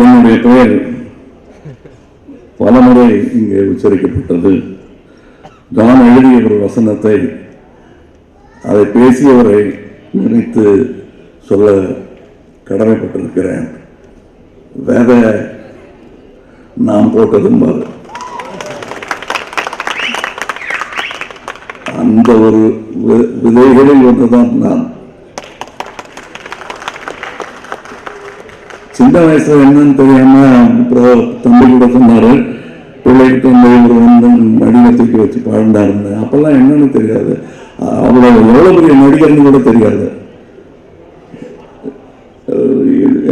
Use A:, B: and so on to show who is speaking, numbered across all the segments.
A: என்னுடைய பெயர் பலமுறை இங்கே உச்சரிக்கப்பட்டது. நான் எழுதிய ஒரு வசனத்தை அதை பேசியவரை நினைத்து சொல்ல கடமைப்பட்டிருக்கிறேன். வேத நாம் போட்டதும் அந்த ஒரு விதைகளில் ஒன்றுதான் நான். சின்ன வயசுல என்னன்னு தெரியாம தம்பி கூட சொன்னாரு, பிள்ளைகிட்ட வந்து நடிகத்துக்கு வச்சு பாழ்ந்தாருன்னு. அப்பெல்லாம் என்னன்னு தெரியாது, அவ்வளோ எவ்வளவு பெரிய நடிகர்னு கூட தெரியாது.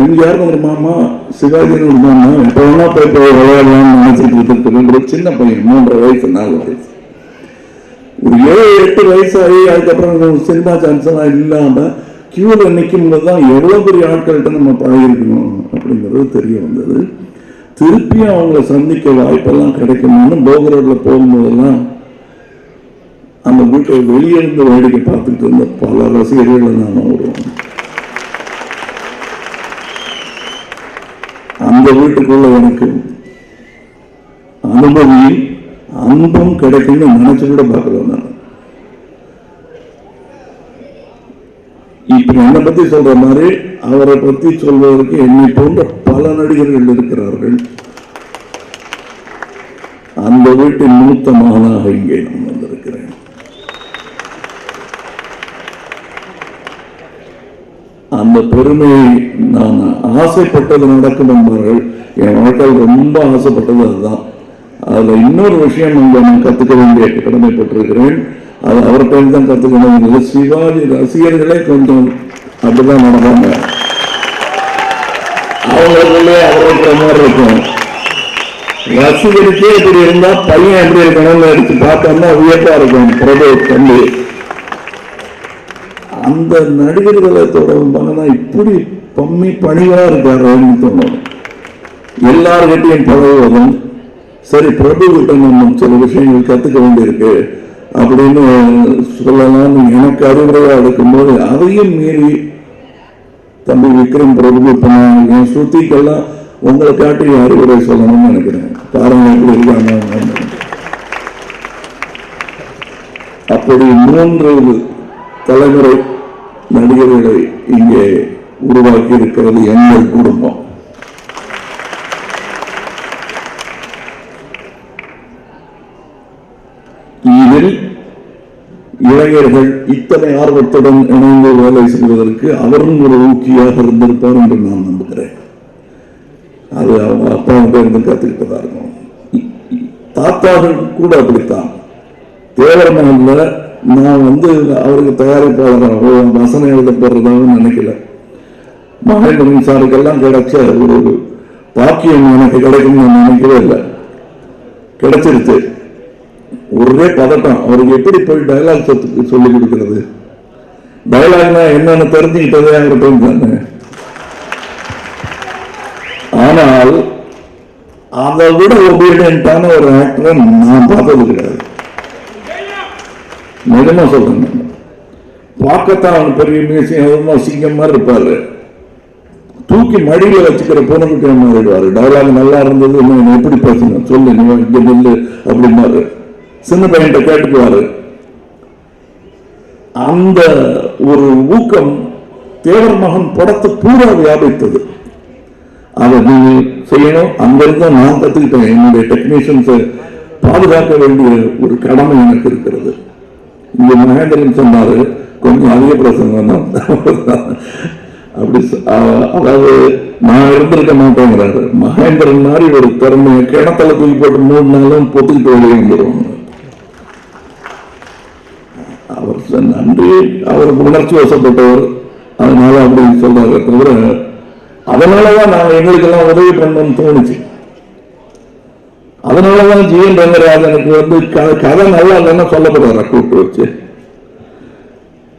A: எம்ஜிஆர் ஒரு மாமா, சிவாஜின்னு ஒரு மாமா, எப்ப வேணா போய் விளையாடலாம்னு நினைச்சிட்டு இருக்கிற ஒரு சின்ன பையன், 3.5 வயசு 4 வயசு, ஒரு 7-8 வயசு ஆகி அதுக்கப்புறம் சினிமா சான்ஸ் எல்லாம் இல்லாம கியூல நிற்கும் போதுதான் எவ்வளவு பெரிய ஆட்கள்கிட்ட நம்ம பழகிருக்கணும் அப்படிங்கிறது தெரிய வந்தது. திருப்பியும் அவங்களை சந்திக்க வாய்ப்பெல்லாம் கிடைக்கணும்னு போகரோட்ல போகும்போதெல்லாம் அந்த வீட்டை வெளியே இருந்து வேடிக்கை பார்த்துட்டு இருந்த பல ரசிகர்களை நான் வருவோம். அந்த வீட்டுக்குள்ள எனக்கு அனுமதி அன்பும் கிடைக்கும்னு நினைச்சு கூட பார்க்கல. நான் இப்ப என்னை பத்தி சொல்ற மாதிரி அவரை பத்தி சொல்வதற்கு என்னை போன்ற பல நடிகர்கள் இருக்கிறார்கள். அந்த வீட்டின் மூத்த மகனாக இங்கே நான் வந்திருக்கிறேன். அந்த பெருமையை நான் ஆசைப்பட்டது நடக்கும் என்பார்கள். என் வாழ்க்கையில் ரொம்ப ஆசைப்பட்டது அதுதான். அதுல இன்னொரு விஷயம் நான் கத்துக்க வேண்டிய கடமைப்பட்டிருக்கிறேன். அது அவர்கிட்ட தான் கத்துக்கணும். சிவாஜி ரசிகர்களே கொஞ்சம் அப்படிதான் நடப்பாங்க. அவங்களுக்குள்ளே அவருக்கு மாதிரி இருக்கும். ரசிகருக்கே இப்படி இருந்தா பையன் எப்படி இருக்கணும்னு எடுத்து பார்த்தோம்னா வியப்பா இருக்கும். பிரபு தம்பி அந்த நடிகர்களை தொடர்பான இப்படி பம்மி பணிவா இருக்காருன்னு தோணும். எல்லார்கிட்டையும் பழகுவதும் சரி, பிரபு கிட்ட நம்ம சில விஷயங்கள் கத்துக்க வேண்டியிருக்கு அப்படின்னு சொல்லலாம். எனக்கு அறிவுரையா எடுக்கும்போது அதையும் மீறி தம்பி விக்ரம் பிரபு இப்ப நான் சுத்திக்கெல்லாம் உங்களை காட்டி அறிவுரை சொல்லணும்னு நினைக்கிறேன். பாருங்க எப்படி இருக்காங்க. அப்படி 3 தலைமுறை நடிகர்களை இங்கே உருவாக்கி இருக்கிறது எங்கள் குடும்பம். இதில் இளைஞர்கள் இத்தனை ஆர்வத்துடன் இணைந்து வேலை செய்வதற்கு அவரும் ஒரு ஊக்கியாக இருந்திருப்பார் என்று நான் நம்புகிறேன். அது அவங்க அப்பாவுக்கு இருந்து கத்துக்கிட்டதா இருக்கும். தாத்தாவும் கூட அப்படித்தான். தேவரமல்ல நான் அவருக்கு தயாரிப்பாளர் வசனம் எழுத போறதாக நினைக்கல. மகேந்திரன் சாருக்கெல்லாம் கிடைச்ச ஒரு பாக்கியம் எனக்கு கிடைக்கும் நான் நினைக்கவே இல்லை. கிடைச்சிருச்சு. ஒரே பதட்டம். அவருக்கு எப்படி போய் டயலாக் சொல்லிக் கொடுக்கிறது, டயலாக்னா என்னன்னு தெரிஞ்சுக்கிட்டதே அங்கிட்ட. ஆனால் அதை விட ஒபீடியன்டான ஒரு ஆக்டரை நான் பார்த்தது கிடையாது. நிஜமா சொல்றேன். பார்க்கத்தான் அவன் பெரிய மியூசியம் சிங்கம் மாதிரி இருப்பாரு. தூக்கி மடியில வச்சுக்கிற பொண்ணுக்கிட்ட மாறிடுவாரு. டயலாக் நல்லா இருந்தது, எப்படி பேசணும் சொல்லு, இங்க நெல்லு அப்படின்னாரு. சின்ன பையன்கிட்ட கேட்டுக்குவாரு. அந்த ஒரு ஊக்கம் தேவர் மகன் படத்தை பூரா வியாபித்தது. அதை நீங்க செய்யணும். அங்கிருந்து நான் கத்துக்கிட்டேன். என்னுடைய டெக்னீஷியன்ஸை பாதுகாக்க வேண்டிய ஒரு கடமை எனக்கு இருக்கிறது. இங்க மகேந்திரன் சொன்னாரு, கொஞ்சம் அதிக பிரசங்கம் அப்படி. அதாவது நான் இருந்திருக்க மாட்டேங்கிறாரு. மகேந்திரன் மாதிரி ஒரு திறமையை கிணத்துல தூக்கி போட்டு 3 நாளும் பொத்துக்கிட்டு வெளியே வந்துடுவாங்க. அவர் நன்றி, அவருக்கு உணர்ச்சி வசப்பட்டவர், அதனால அப்படி சொல்றாரு. தவிர அதனாலதான் நான் எங்களுக்கெல்லாம் உதவி பண்ணணும்னு தோணுச்சு. அதனாலதான் ஜிஎன் ரங்கராஜனுக்கு கதை நல்லா இல்லைன்னா சொல்லப்படுறாரு கூப்பிட்டு வச்சு.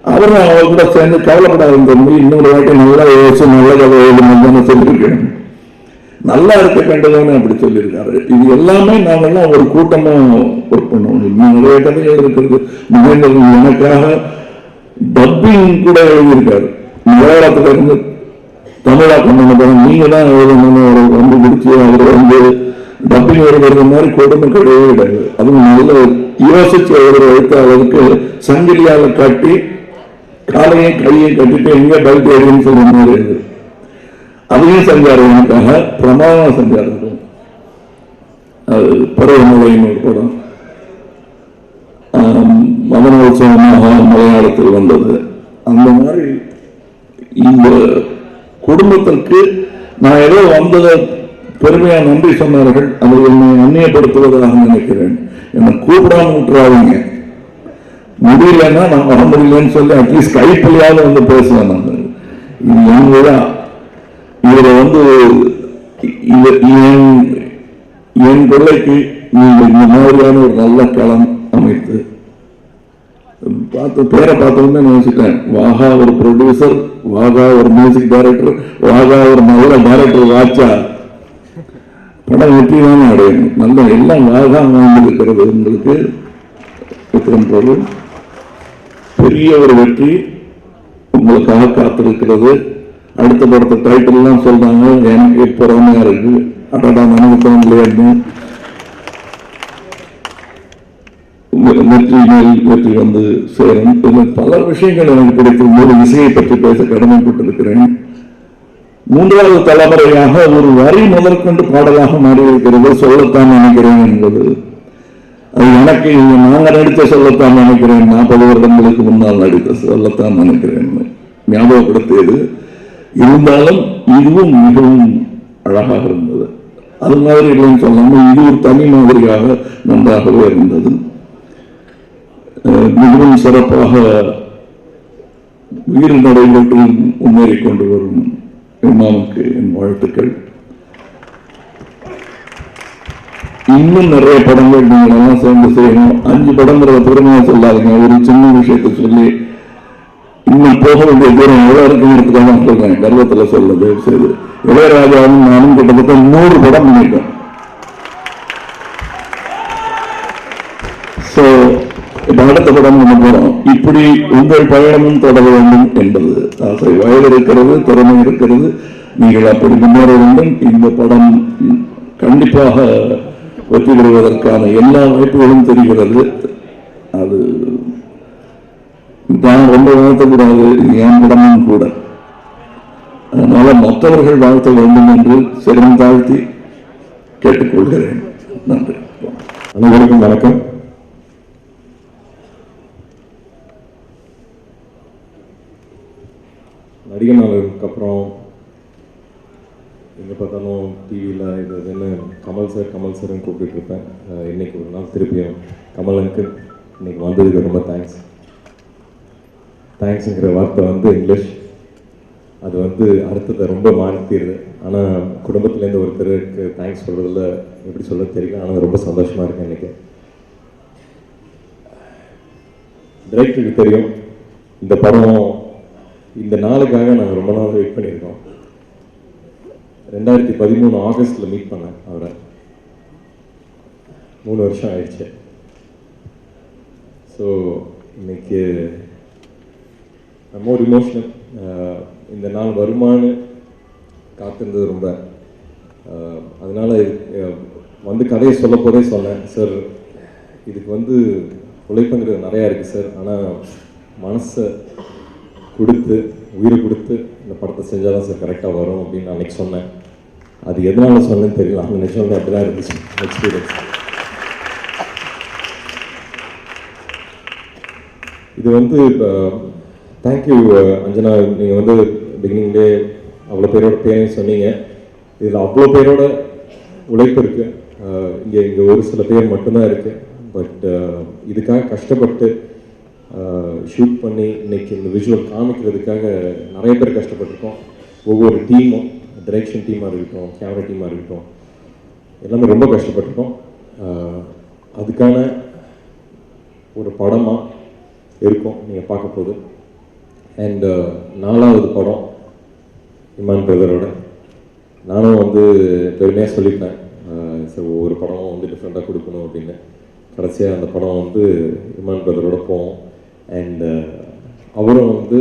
A: அவரும் அவர் கூட சேர்ந்து கவலைப்படாத தம்பி, இன்னொரு வாட்டி நல்லா யோசிச்சு நல்ல கதை எழுதுன்னு சொல்லியிருக்கேன். நல்லா இருக்க வேண்டியதானே அப்படி சொல்லியிருக்காரு. இது எல்லாமே நாங்கெல்லாம் ஒரு கூட்டமா ஒர்க் பண்ணுவோம். இன்னும் நிறைய கதைகள் இருக்கிறது. மகேந்திரன் எனக்காக டப்பிங் கூட எழுதியிருக்காரு. மலையாளத்துல இருந்து தமிழாக்கம் பண்ண போறோம், நீங்க தான் வந்து பிடிச்சி அவர் வந்து டப்பிங் வருகிற மாதிரி கொடுமை கிடையவே கிடையாது. அதுவும் நல்ல யோசிச்சு அவர் எழுத்தாளருக்கு சங்கிலியால காட்டி காலையும் கையை கட்டிட்டு எங்க பல்ட் ஏறின்னு சொல்ற மாதிரி இருக்கு. அதையும் செஞ்சார், எனக்காக பிரமாதம் செஞ்சார். அது பருவமழைன்னு ஒரு படம், மதனோத்சவமாக மலையாளத்தில் வந்தது. அந்த மாதிரி இந்த குடும்பத்திற்கு நான் ஏதோ வந்ததை பெருமையா நன்றி சொன்னார்கள். அதை என்னை அந்நியப்படுத்துவதாக நினைக்கிறேன். என்னை கூப்பிடாம விட்டுறாதீங்க, முடியலன்னா நான் வர முடியலன்னு சொல்லி அட்லீஸ்ட் கைப்பிள்ளையாவது வந்து பேசுவேன். நான் இது என் விழா, இதுல வந்து என் பிள்ளைக்கு நீங்க இந்த மாதிரியான ஒரு நல்ல களம் அமைத்து பேரை பார்த்தோம்னு நினைச்சிட்டேன். வாகா ஒரு ப்ரொடியூசர், வாகா ஒரு மியூசிக் டைரக்டர், வாகா ஒரு நல்ல டைரக்டர் வாச்சா படம் வெற்றி தானே அடையணும். நல்ல எல்லாம் வாகா வாங்கியிருக்கிறது. உங்களுக்கு பொருள் பெரிய ஒரு வெற்றி உங்களுக்காக காத்திருக்கிறது. அடுத்த படத்தை டைட்டில் எல்லாம் சொல்றாங்க, எனக்கு பொறாமையா இருக்கு. அடடா நமக்கு தோணலையான்னு வெற்றி மேல் வெற்றி வந்து சேரும். பல விஷயங்கள் எனக்கு பிடிக்கும். ஒரு இசையை பற்றி பேச கடமைப்பட்டிருக்கிறேன். மூன்றாவது தலைமுறையாக ஒரு வரி முதற்கொண்டு பாடலாக மாறியிருக்கிறது. சொல்லத்தான் நினைக்கிறேன் என்பது அது எனக்கு நாங்க நடித்த சொல்லத்தான் நினைக்கிறேன். 40 வருடங்களுக்கு முன்னால் நடித்த சொல்லத்தான் நினைக்கிறேன் ஞாபகப்படுத்தியது. இருந்தாலும் இதுவும் மிகவும் அழகாக இருந்தது. அது மாதிரி இல்லைன்னு சொல்லாமல் இது ஒரு தனி மாதிரியாக நன்றாகவே இருந்தது. மிகவும் சிறப்பாக உயிர் நடைபெற்று முன்னேறி கொண்டு வரும் இமாமுக்கு என் வாழ்த்துக்கள். இன்னும் நிறைய படங்கள் நீங்கள் எல்லாம் சேர்ந்து செய்யணும். 5 படங்கிறத பெருமையா சொல்லாதுங்க. ஒரு சின்ன விஷயத்தை சொல்லி இன்னும் போக வேண்டிய தூரம் எவ்வளவு இருக்குங்கிறதுக்காக நான் சொல்றேன். கர்வத்தில் சொல்ல செய்து இளையராஜாவும் நானும் கிட்டத்தட்ட 100 படம் பண்ணிட்டோம். அடுத்த படம் பண்ண போறோம். இப்படி உங்கள் பயணமும் தொடர வேண்டும் என்பது ஆசை. வயது இருக்கிறது, திறமை இருக்கிறது, நீங்கள் அப்படி முன்னேற வேண்டும். இந்த படம் கண்டிப்பாக வெற்றி பெறுவதற்கான எல்லா வாய்ப்புகளும் தெரிகிறது. அது நான் ரொம்ப வாழ்த்தக்கூடாது, என் படமும் கூட. அதனால மற்றவர்கள் வாழ்த்த வேண்டும் என்று சிறம் தாழ்த்தி கேட்டுக்கொள்கிறேன். நன்றி.
B: அனைவருக்கும் வணக்கம். நடிகர் நாளுக்கு அப்புறம் எங்கே பார்த்தாலும் டிவியில் இது இதுன்னு கமல் சார்னு கூப்பிட்டு இருப்பேன். இன்றைக்கி ஒரு நாள் திருப்பியும் கமல் அங்கிள் இன்றைக்கி வந்ததுக்கு ரொம்ப தேங்க்ஸுங்கிற வார்த்தை வந்து இங்கிலீஷ், அது வந்து அர்த்தத்தை ரொம்ப மாற்றிடுது. ஆனால் குடும்பத்துலேருந்து ஒருத்தருக்கு தேங்க்ஸ் சொல்கிறதுல எப்படி சொல்ல தெரியல. ஆனால் ரொம்ப சந்தோஷமாக இருக்கேன். இன்றைக்கி டைரக்டருக்கு தெரியும் இந்த படம் இந்த நாளுக்காக நாங்கள் ரொம்ப நாள் வெயிட் பண்ணியிருக்கோம். 2013 ஆகஸ்டில் மீட் பண்ணேன் அவரை. 3 வருஷம் ஆயிடுச்சு. ஸோ இன்னைக்கு மோர் இமோஷனல். இந்த நாள் வருமானு காத்திருந்தது ரொம்ப. அதனால வந்து கதையை சொல்ல போதே சொன்னேன், சார் இதுக்கு வந்து உழைப்புங்கிறது நிறையா இருக்குது சார், ஆனால் மனசை கொடுத்து உயிரை கொடுத்து இந்த படத்தை செஞ்சால் தான் சார் கரெக்டாக வரும் அப்படின்னு நான் அன்றைக்கி சொன்னேன். அது எதனால சொன்னேன்னு தெரியல, அந்த நிமிஷம் அப்படி தான் இருந்துச்சு எக்ஸ்பீரியன்ஸ். இது வந்து தேங்க்யூ அஞ்சனா, நீங்கள் வந்து பிகினிங்லேயே அவ்வளோ பேரோட பேரையும் சொன்னீங்க. இதில் அவ்வளோ பேரோட உழைப்பு இருக்குது. இங்கே ஒரு சில பேர் மட்டும்தான் இருக்குது. பட் இதுக்காக கஷ்டப்பட்டு ஷூட் பண்ணி இன்னைக்கு இந்த விஷுவல் காமிக்கிறதுக்காக நிறைய பேர் கஷ்டப்பட்டிருக்கோம். ஒவ்வொரு டீமும், டைரக்ஷன் டீமாக இருக்கட்டும், கேமரா டீமாக இருக்கட்டும், எல்லாமே ரொம்ப கஷ்டப்பட்டிருக்கோம். அதுக்கான ஒரு படமாக இருக்கும் நீங்கள் பார்க்க போகுது. அண்ட் 4வது படம் இமான் பிரதரோட. நானும் வந்து பெருமையாக சொல்லிப்பேன் சார், ஒவ்வொரு படமும் வந்து டிஃப்ரெண்ட்டாக கொடுக்கணும் அப்படின்னு. கடைசியாக அந்த படம் வந்து இமான் பிரதரோட போவோம். அண்ட் அவரும் வந்து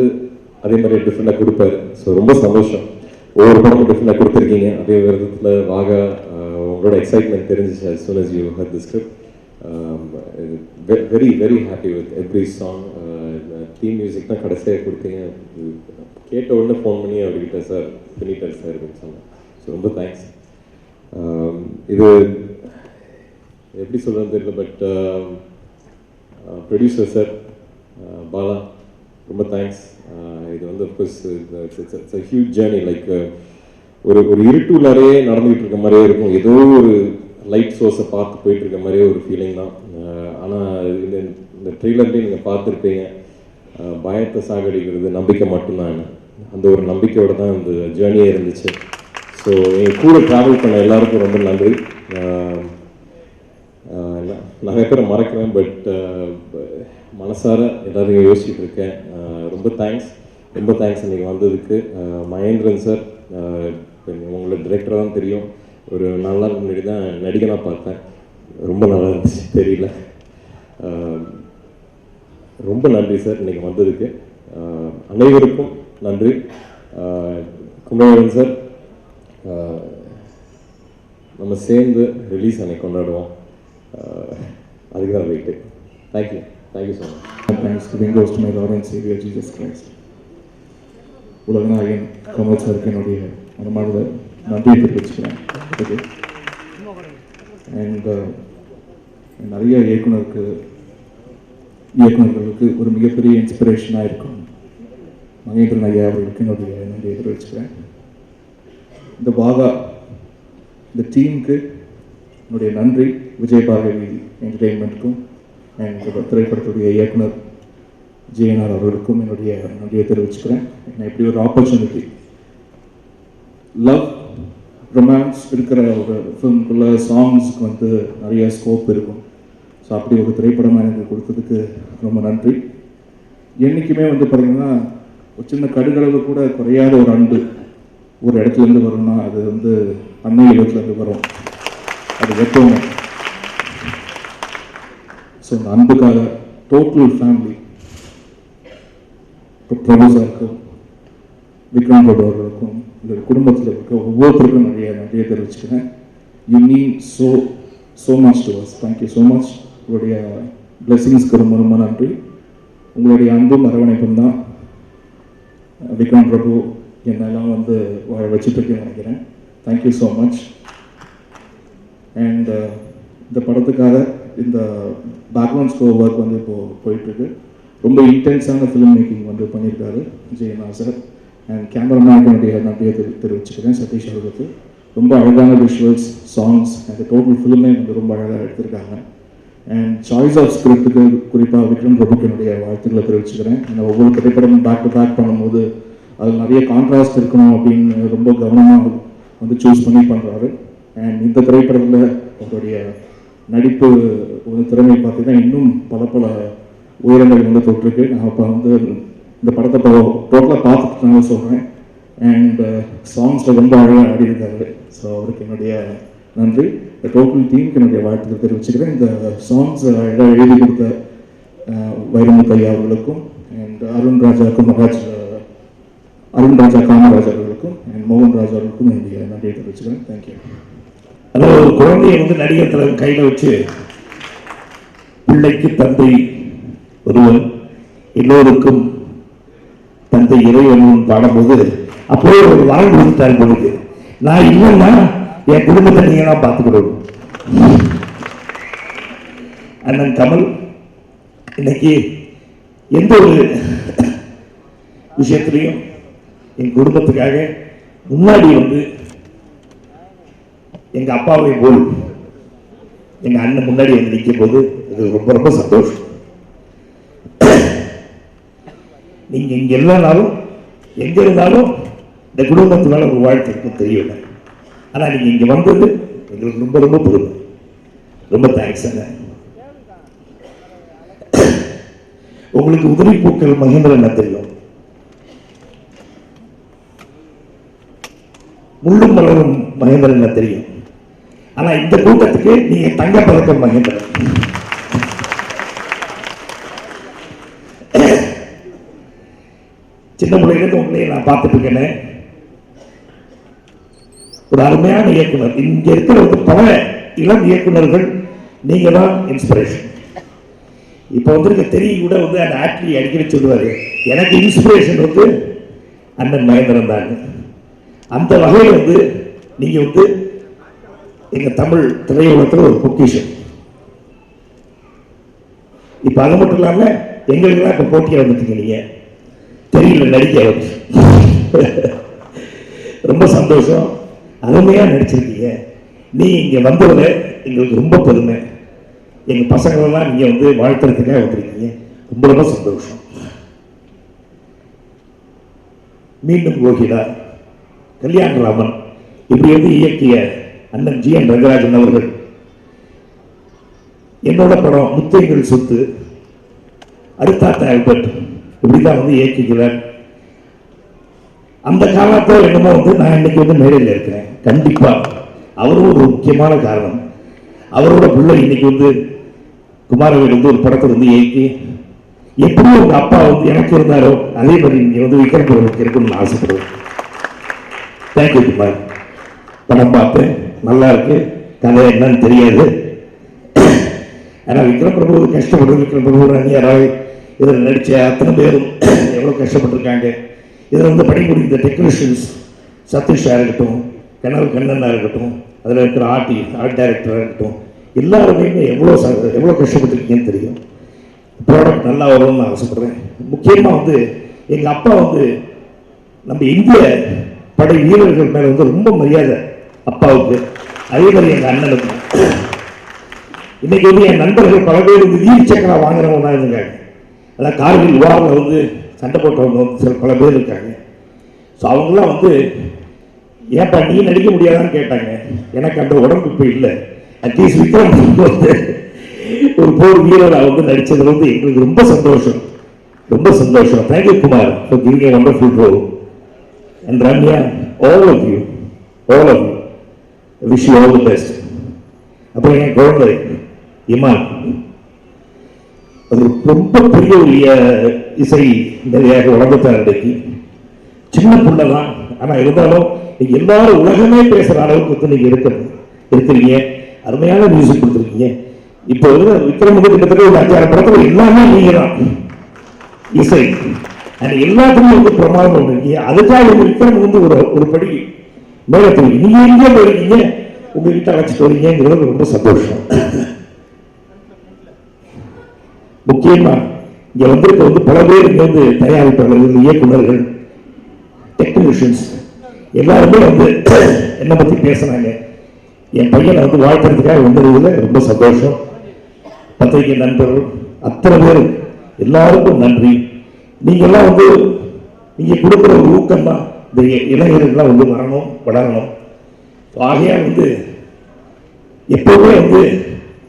B: அதே மாதிரி டிஃப்ரெண்டாக கொடுப்பாரு. ஸோ ரொம்ப சந்தோஷம். ஒவ்வொரு படமும் டிஃப்ரெண்டாக கொடுத்துருக்கீங்க. அதே விதத்தில் வாகா உங்களோட எக்ஸைட்மெண்ட் தெரிஞ்சிச்சு as soon as you heard the script. Very very happy with every song. Theme music தான் கடைசியாக கொடுத்தீங்க. கேட்ட உடனே ஃபோன் பண்ணி அவர்கிட்ட சார் பண்ணிட்டார் சார் அப்படின்னு சொன்னேன். ஸோ ரொம்ப தேங்க்ஸ். இது எப்படி சொல்கிறது தெரியல, பட் ப்ரொடியூசர் சார் பாலா ரொம்ப தேங்க்ஸ். இது வந்து of course it's a huge journey. Like ஒரு இருட்டுள்ளாரே நடந்துகிட்டு இருக்க மாதிரியே இருக்கும். ஏதோ ஒரு லைட் சோர்ஸை பார்த்து போயிட்டு இருக்க மாதிரியே ஒரு ஃபீலிங் தான். ஆனால் இந்த ட்ரெய்லர்லேயே நீங்கள் பார்த்துருப்பீங்க, பயத்தை சாகடிக்கிறது நம்பிக்கை மட்டும்தான். அந்த ஒரு நம்பிக்கையோடு தான் இந்த ஜேர்னியே இருந்துச்சு. ஸோ எங்கள் கூட ட்ராவல் பண்ண எல்லாருக்கும் ரொம்ப நன்றி. நிறைய பேரை மறக்கிறேன், பட் மனசார எல்லாரையும் யோசிச்சுட்டு இருக்கேன். ரொம்ப தேங்க்ஸ் இன்றைக்கி வந்ததுக்கு. மகேந்திரன் சார், உங்களோட டிரெக்டராக தான் தெரியும். ஒரு 4 நாள் முன்னாடி தான் நடிகனாக பார்த்தேன். ரொம்ப நல்லா இருந்துச்சு, தெரியல. ரொம்ப நன்றி சார் இன்றைக்கி வந்ததுக்கு. அனைவருக்கும் நன்றி. குமரன் சார், நம்ம சேர்ந்து ரிலீஸ் அன்னைக்கு கொண்டாடுவோம். அதுக்கு தான் weight. Thank you so much.
C: Thanks to goes to my Lord and Savior Jesus Christ. உலகநாயகன் கமல் சாருக்கு என்னுடைய மனமார்ந்த நன்றியை தெரிவிச்சுக்கிறேன். ஓகே. அண்ட் நிறைய இயக்குநர்களுக்கு ஒரு மிகப்பெரிய இன்ஸ்பிரேஷனாக இருக்கும் மகேந்திரன் ஐயா அவர்களுக்கு என்னுடைய நன்றியை தெரிவிச்சுக்கிறேன். இந்த வாகா இந்த டீமுக்கு என்னுடைய நன்றி. விஜய் பார்கவி என்டர்டெயின்மெண்ட்டுக்கும் அண்ட் திரைப்படத்துடைய இயக்குனர் ஜெயனார் அவர்களுக்கும் என்னுடைய நன்றியை தெரிவிச்சுக்கிறேன். நான் இப்படி ஒரு ஆப்பர்ச்சுனிட்டி, லவ் ரொமான்ஸ் இருக்கிற ஒரு ஃபிலிம்குள்ளே சாங்ஸுக்கு வந்து நிறைய ஸ்கோப் இருக்கும். ஸோ அப்படி ஒரு திரைப்படமாக எனக்கு கொடுத்ததுக்கு ரொம்ப நன்றி. என்றைக்குமே வந்து பார்த்திங்கன்னா ஒரு சின்ன கடுகளவு கூட குறையாத ஒரு அன்பு ஒரு இடத்துலேருந்து வரும்னா அது வந்து அன்னை இடத்துலேருந்து வரும். அது எப்போவுமே. ஸோ அந்த அன்புக்காக டோட்டல் ஃபேமிலி, இப்போ பிரபு சாருக்கும் விக்ரம் பிரபு அவர்களுக்கும் இந்த குடும்பத்தில் இருக்க ஒவ்வொருத்தருக்கும் நிறைய தெரிவிச்சுக்கிறேன். You mean so much to us. Thank you so much. உங்களுடைய பிளெஸிங்ஸ்க்கு ரொம்ப நன்றி. உங்களுடைய அன்பும் அரவணைப்பும் தான் விக்ரம் பிரபு என்னெல்லாம் வந்து வாழ வச்சுட்டுருக்கேன்னு நினைக்கிறேன். Thank you so much. அண்ட் இந்த படத்துக்காக இந்த பேக்ரவுண்ட் ஸ்கோர் ஒர்க் வந்து இப்போது போயிட்டுருக்கு. ரொம்ப இன்டென்ஸான ஃபிலிம் மேக்கிங் வந்து பண்ணியிருக்காரு ஜெயனா சார். அண்ட் கேமராமேனுக்கு என்னுடைய நன்றியை தெரிவிச்சுக்கிறேன் சதீஷ் அவர்களுக்கு. ரொம்ப அழகான விஷுவல்ஸ், சாங்ஸ், அந்த டோட்டல் ஃபிலிமே வந்து ரொம்ப அழகாக எடுத்திருக்காங்க. அண்ட் சாய்ஸ் ஆஃப் ஸ்கிரிப்டுக்கு குறிப்பாக விக்ரம் பிரபுக்கு என்னுடைய வாழ்த்துக்களை தெரிவிச்சுக்கிறேன். ஏன்னா ஒவ்வொரு திரைப்படமும் பேக் டு பேக் பண்ணும்போது அதில் நிறைய கான்ட்ராஸ்ட் இருக்கணும் அப்படின்னு ரொம்ப கவனமாக வந்து சூஸ் பண்ணி பண்ணுறாரு. அண்ட் இந்த திரைப்படத்தில் அவருடைய நடிப்பு ஒரு திறமை பார்த்தீங்கன்னா இன்னும் பல உயரங்கள் வந்து தொட்டிருக்கு. நான் இப்போ வந்து இந்த படத்தை டோட்டலாக பார்த்துட்டு நான் சொல்கிறேன். அண்ட் சாங்ஸில் ரொம்ப அழகாக ஆடியிருக்காரு. ஸோ அவருக்கு என்னுடைய நன்றி. இந்த டோட்டல் டீமுக்கு என்னுடைய வாழ்த்துக்கள் தெரிவிச்சுக்கிறேன். இந்த சாங்ஸ் அழகாக எழுதி கொடுத்த வைரமுத்து ஐயா அவர்களுக்கும் அண்ட் அருண் ராஜா காமராஜ் அவர்களுக்கும் அண்ட் மோகன் ராஜ் அவர்களுக்கும் என்னுடைய நன்றியை தெரிவிச்சுக்கிறேன். தேங்க்யூ.
D: அதாவது ஒரு குழந்தையை வந்து நடிகர் தலைவர் கையில் வச்சு பிள்ளைக்கு தந்தை ஒருவன் எல்லோருக்கும் தந்தை இறைவன் பாடும்போது அப்போது ஒரு வாழ் கொடுத்தார் பொழுது நான் இல்லைன்னா என் குடும்பத்தை நீங்க தான் பார்த்துக்கிடணும். அண்ணன் கமல் இன்னைக்கு எந்த ஒரு விஷயத்திலையும் என் குடும்பத்துக்காக முன்னாடி வந்து எங்க அப்பாவை போல் எங்க அண்ணன் முன்னாடி வந்து நிற்கும் போது இது ரொம்ப சந்தோஷம். நீங்க இங்க இல்லைனாலும் எங்க இருந்தாலும் இந்த குடும்பத்து மேல ஒரு வாழ்க்கை இருக்கும் தெரியல. ஆனா நீங்க இங்க வந்தது எங்களுக்கு ரொம்ப பெருமை. ரொம்ப தேங்க்ஸ். உங்களுக்கு உதிரி பூக்கள் மகேந்திரன் தெரியும், முள்ளும் மலரும் மகேந்திரன் தெரியும். ஆனா இந்த கூட்டத்துக்கு நீங்க தங்க பதக்கம் மகேந்திரன். சின்ன பிள்ளையிலிருந்து உங்களையே நான் பார்த்துட்டு இருக்கேன். ஒரு அருமையான இயக்குனர். இங்க இருக்கிற வந்து பல இளம் இயக்குனர்கள் நீங்க தான் இன்ஸ்பிரேஷன். இப்போ வந்து தெரியும் கூட வந்து அந்த ஆக்டரி அடிக்கடி சொல்லுவாரு, எனக்கு இன்ஸ்பிரேஷன் வந்து அண்ணன் மகேந்திரன் தாங்க. அந்த வகையில் வந்து நீங்க வந்து எங்க தமிழ் திரையுலகத்தில் ஒரு பொக்கிஷம். இப்ப அது மட்டும் இல்லாம எங்களுக்கெல்லாம் இப்ப போட்டியா வந்துட்டீங்க. நீங்க தெரியல நடிக்க ரொம்ப சந்தோஷம். அருமையா நடிச்சிருக்கீங்க. நீ இங்க வந்ததுல எங்களுக்கு ரொம்ப பெருமை. எங்க பசங்களெல்லாம் நீங்க வந்து வாழ்த்துறதுக்காக வந்திருக்கீங்க. ரொம்ப ரொம்ப சந்தோஷம். மீண்டும் கோகிலா, கல்யாணராமன் இப்படி வந்து இயக்கிய அண்ணன் ஜி.என். ரங்கராஜன் அவர்கள் என்னோட படம் முத்தைகள் சொத்து, அடுத்தாத்த ஆல்பர்ட் இப்படிதான் வந்து இயக்கிக்கிறார். அந்த காலத்தில் என்னமோ வந்து நான் இன்னைக்கு வந்து மேடையில் இருக்கிறேன். கண்டிப்பா அவரும் ஒரு முக்கியமான காரணம். அவரோட பிள்ளை இன்னைக்கு வந்து குமாரவேல் வந்து ஒரு படத்தை வந்து இயக்கி எப்படி உங்க அப்பா வந்து எனக்கு இருந்தாரோ அதே மாதிரி நீங்க வந்து விக்ரம் பிரபுக்கு இருக்கணும்னு ஆசைப்படுவேன். தேங்க்யூ குமார். படம் பார்த்தேன், நல்லா இருக்கு. கதை என்னன்னு தெரியாது. ஆனால் விக்ரம் பிரபு கஷ்டப்படுறது, விக்ரம் பிரபு ரணியாராய் இதில் நடித்த அத்தனை பேரும் எவ்வளோ கஷ்டப்பட்டிருக்காங்க. இதில் வந்து பணிபுரிந்த டெக்னீஷியன்ஸ் சதீஷாக இருக்கட்டும், கனல் கண்ணனாக இருக்கட்டும், அதில் இருக்கிற ஆர்ட் டைரக்டராக இருக்கட்டும், எல்லாருமே எவ்வளோ கஷ்டப்பட்டிருக்கீங்கன்னு தெரியும். ப்ராடக்ட் நல்லா வரும்னு நான் ஆசைப்படுறேன். முக்கியமாக வந்து எங்கள் அப்பா வந்து நம்ம இந்திய படை வீரர்கள் மேலே வந்து ரொம்ப மரியாதை அப்பாவுக்கு. அதே மாதிரி எங்கள் அண்ணனுக்கு. இன்னைக்கு வந்து என் நண்பர்கள் பல பேர் வந்து வீர் சக்கரா வாங்குறவங்க தான் இருக்காங்க. அதான் கார்கில் வாரில் வந்து சண்டை போட்டவங்க வந்து சில பல பேர் இருக்காங்க. ஸோ அவங்களாம் வந்து ஏன்ப்பா நீ நடிக்க முடியாதான்னு கேட்டாங்க. எனக்கு அந்த உடம்பு இப்போ இல்லை. அட்லீஸ்ட் விக்ரம் வந்து ஒரு போர் வீரராக வந்து நடித்தது வந்து எங்களுக்கு ரொம்ப சந்தோஷம், ரொம்ப சந்தோஷம். Thank you Kumar for giving a wonderful role. And Ramya, all of you wish you all the best. அப்புறம் என் குழந்தை இமான், அது ரொம்ப பெரிய ஒரு இசை நிறையாக வளர்ந்துட்டார். இன்றைக்கு சின்ன புள்ள தான், ஆனால் இருந்தாலும் எல்லாரும் உலகமே பேசுகிற அளவுக்கு வந்து நீங்கள் இருக்கிறீங்க. அருமையான மியூசிக் கொடுத்துருக்கீங்க. இப்போ வந்து விக்ரம் வந்து கிட்டத்தட்ட ஒரு 5-6 படத்தில் எல்லாமே நீங்க தான் இசை. அண்ட் எல்லாத்துக்குமே வந்து பிரமாதம் பண்ணிருக்கீங்க. அதுக்காக உங்க விக்ரம் வந்து ஒரு படி மேலே போய் நீங்க எங்கே போயிருக்கீங்க, உங்க வீட்டை அழைச்சிட்டு வரீங்கிறது ரொம்ப சந்தோஷம். முக்கியமா இங்க வந்திருக்க வந்து பல பேர் இங்க வந்து தயாரிப்பாளர்கள், இயக்குநர்கள், டெக்னீஷியன்ஸ் எல்லாருமே வந்து என்னை பத்தி பேசினாங்க. என் பையனை வந்து வாழ்த்துறதுக்காக வந்ததுல ரொம்ப சந்தோஷம். பத்திரிகை நண்பர்கள் அத்தனை பேரும் எல்லாருக்கும் நன்றி. நீங்கெல்லாம் வந்து நீங்க கொடுக்குற ஒரு ஊக்கம் தான் இந்த இளைஞர்கள்லாம் வந்து வரணும், வளரணும். ஆகையா வந்து எப்பவுமே வந்து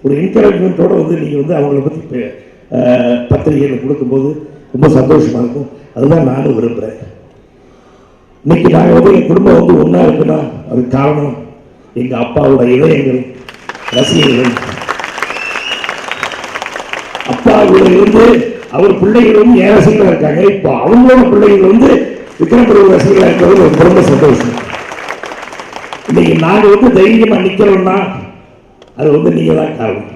D: ஒரு என்கரேஜ்மெண்ட்டோட வந்து நீங்க வந்து அவங்கள பத்தி பத்திரிகைகளை கொடுக்கும்போது ரொம்ப சந்தோஷமா இருக்கும். அதுதான் நானும் விரும்புகிறேன். இன்னைக்கு நாங்கள் வந்து என் குடும்பம் வந்து ஒன்றா இருக்குன்னா அதுக்கு காரணம் எங்கள் அப்பாவோட இதயங்கள், ரசிகர்கள். அப்பாவோட இருந்து அவர் பிள்ளைகள் வந்து என் ரசிகர்களாக இருக்காங்க. இப்போ அவங்களோட பிள்ளைகள் வந்து விக்ரம் பிரபு ரசிகர்களாக இருக்கிறது ரொம்ப சந்தோஷம். இன்னைக்கு நாங்கள் வந்து தைரியமாக நிற்கிறோம்னா அது வந்து நீங்கள் தான் காரணம்.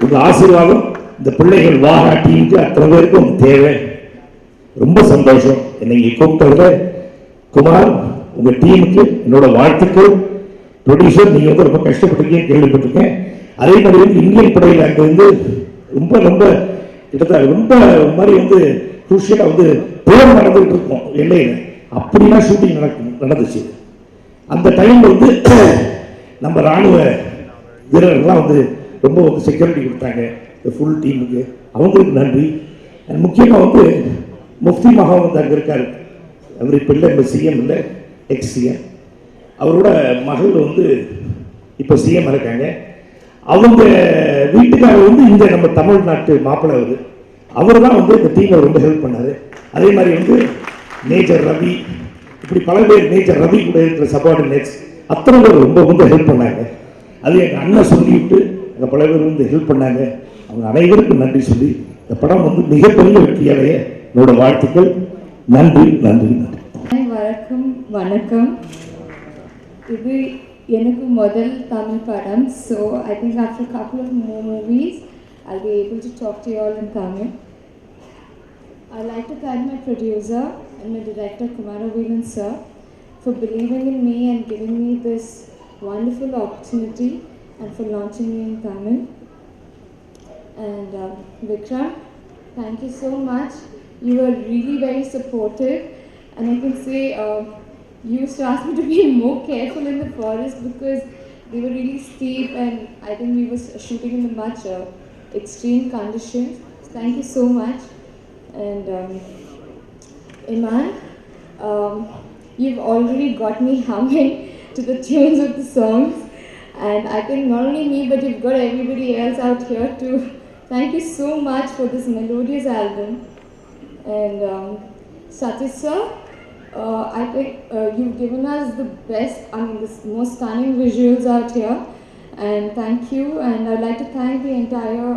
D: உங்க ஆசீர்வாதம் இந்த பிள்ளைகள் வாராட்டிக்கு அத்தனை பேருக்கும் தேவை. ரொம்ப சந்தோஷம். என்னை கூப்பிட்டதுல குமார், உங்க டீமுக்கு என்னோட வாழ்த்துக்கள். ப்ரொடியூசர், நீங்க வந்து ரொம்ப கஷ்டப்பட்டிருக்கீங்க, கேள்விப்பட்டிருக்கேன். அதே மாதிரி வந்து இந்தியன் படையில் அங்கே வந்து ரொம்ப ரொம்ப கிட்டத்தட்ட ரொம்ப மாதிரி வந்து குருஷியாக வந்து போர் நடந்துகிட்டு இருக்கோம் எல்லையில். அப்படிலாம் ஷூட்டிங் நடந்துச்சு. அந்த டைம் வந்து நம்ம ராணுவ வீரர்கள்லாம் வந்து ரொம்ப வந்து செக்யூரிட்டி கொடுத்தாங்க இந்த ஃபுல் டீமுக்கு. அவங்களுக்கு நன்றி. முக்கியமாக வந்து முஃப்தி மகா வந்து அங்கே இருக்காரு. அவர் இப்போ இல்லை, இப்போ சிஎம் இல்லை, எக்ஸ் சிஎம். அவரோட மகள் வந்து இப்போ சிஎம் இருக்காங்க. அவங்க வீட்டுக்காரர் வந்து இந்த நம்ம தமிழ்நாட்டு மாப்பிள்ளை வருது. அவர் தான் வந்து இந்த டீமை ரொம்ப ஹெல்ப் பண்ணார். அதே மாதிரி வந்து மேஜர் ரவி, இப்படி பல பேர், மேஜர் ரவி கூட இருக்கிற சபார்டினேட்ஸ் அத்தனை பேர் ரொம்ப வந்து ஹெல்ப் பண்ணாங்க. அது எங்கள் அண்ணன் சொல்லிவிட்டு அங்கே பல பேர் வந்து ஹெல்ப் பண்ணாங்க. அவங்க அனைவருக்கும் நன்றி சொல்லி இந்த படம் வந்து மிகப்பெரிய வெற்றியாடைய என்னோட வாழ்த்துக்கள். நன்றி நன்றி நன்றி.
E: எல்லாருக்கும் வணக்கம். இது எனக்கு முதல் தமிழ் படம். So I think after a couple of more movies, I'll be able to talk to you all in Tamil. I'd like to thank my producer and my director Kumaraveeran sir for believing in me and giving me this wonderful opportunity and for launching me in Tamil. And Vikram, thank you so much. You were really very supportive, and I can say you used to ask me to be more careful in the forest because they were really steep, and I think we were shooting in the much extreme conditions. So thank you so much. And Iman, you've already got me humming to the tunes of the songs, and I think not only me but you've got everybody else out here too. Thank you so much for this melodious album. And Satish sir, I think you've given us the best, the most stunning visuals out here, and thank you. And I'd like to thank the entire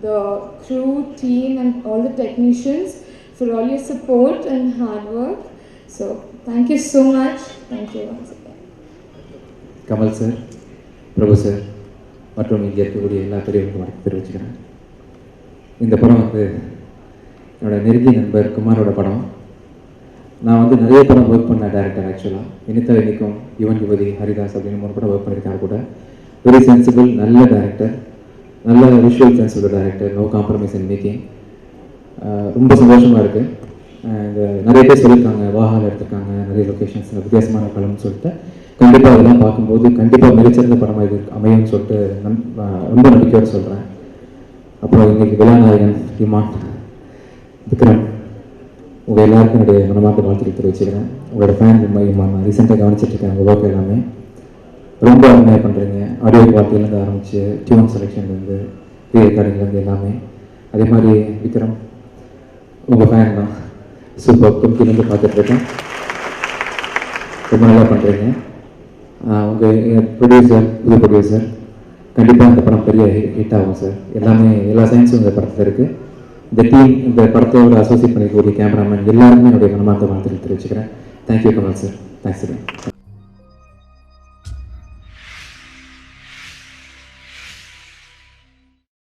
E: the crew, team, and all the technicians for all your support and hard work. So thank you so much. Thank you once again.
F: Kamal sir, Prabhu sir மற்றும் இங்கே இருக்கக்கூடிய எல்லா பெரியவங்களுக்கும் வணக்கம் தெரிவிச்சுக்கிறேன். இந்த படம் என்னோட நெருங்கிய நண்பர் குமாரோட படம். நான் நிறைய படம் ஒர்க் பண்ண டேரக்டர். ஆக்சுவலாக இனித்தா இனிக்கும், யுவன் யுவதி, ஹரிதாஸ் அப்படின்னு 3 படம் ஒர்க் பண்ணியிருக்காரு கூட. வெரி சென்சிபிள், நல்ல டேரக்டர், நல்ல விஷுவல் சென்ஸ் உள்ள director, no compromise in making. ரொம்ப சந்தோஷமாக இருக்குது. அண்ட் நிறைய பேர் சொல்லியிருக்காங்க, வாஹால் எடுத்திருக்காங்க, நிறைய லொக்கேஷன்ஸ் வித்தியாசமான படம்னு சொல்லிட்டு. கண்டிப்பாக அதெல்லாம் பார்க்கும்போது கண்டிப்பாக மிகச்சிறந்த படமாக இது அமையும்னு சொல்லிட்டு ரொம்ப நம்பிக்கையோடு சொல்கிறேன். அப்புறம் இன்றைக்கி விழாநாயகன் இமான், விக்ரம், உங்கள் எல்லாருக்கும் என்னுடைய மனமார்ந்த வாழ்த்துக்கள் தெரிவிச்சுக்கிறேன். உங்களோட ஃபேன் இமான், நான் ரீசெண்டாக கவனிச்சிட்ருக்கேன். உங்கள் ஒர்க் எல்லாமே ரொம்ப அருமையாக பண்ணுறீங்க. ஆடியோ குவாலிட்டிலேருந்து ஆரம்பித்து டியூன் செலெக்ஷன்லேருந்து ரீ ரெக்கார்டிங்லேருந்து எல்லாமே. அதே மாதிரி விக்ரம், உங்கள் ஃபேன் தான். சூப்பர், கும்கிலேருந்து பார்த்துட்ருக்கேன். ரொம்ப நல்லா பண்ணுறீங்க. உங்கள் ப்ரொடியூசர், புது ப்ரொடியூசர், கண்டிப்பாக இந்த படம் பெரிய ஹிட் ஆகும் சார். எல்லாமே எல்லா சயின்ஸும் இந்த படத்தில் இருக்குது. இந்த டீம், இந்த படத்தோடு அசோசியேட் பண்ணிக்கக்கூடிய கேமராமேன் எல்லாருமே என்னுடைய மனமார்ந்த வாழ்த்துக்கள் தெரிவிச்சுக்கிறேன். Thank you Kamal sir. Thanks sir.